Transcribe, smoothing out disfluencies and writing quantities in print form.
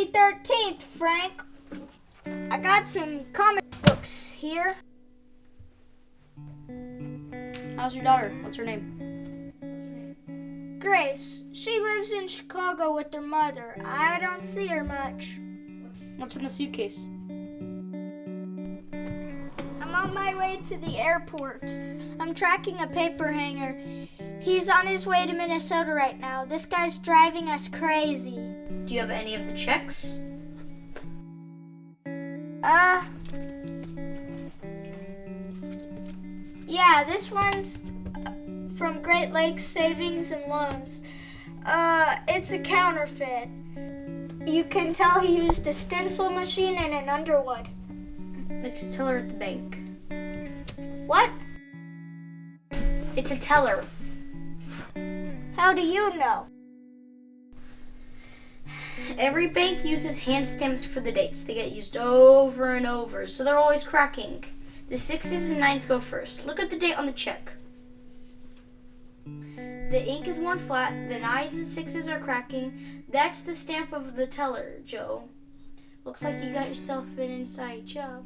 Happy 13th, Frank. I got some comic books here. How's your daughter? What's her name? Grace. She lives in Chicago with her mother. I don't see her much. What's in the suitcase? I'm on my way to the airport. I'm tracking a paper hanger. He's on his way to Minnesota right now. This guy's driving us crazy. Do you have any of the checks? Yeah, this one's from Great Lakes Savings and Loans. It's a counterfeit. You can tell he used a stencil machine and an Underwood. It's a teller at the bank. What? It's a teller. How do you know? Every bank uses hand stamps for the dates. They get used over and over, so they're always cracking. The 6s and 9s go first. Look at the date on the check. The ink is worn flat. The 9s and 6s are cracking. That's the stamp of the teller, Joe. Looks like you got yourself an inside job.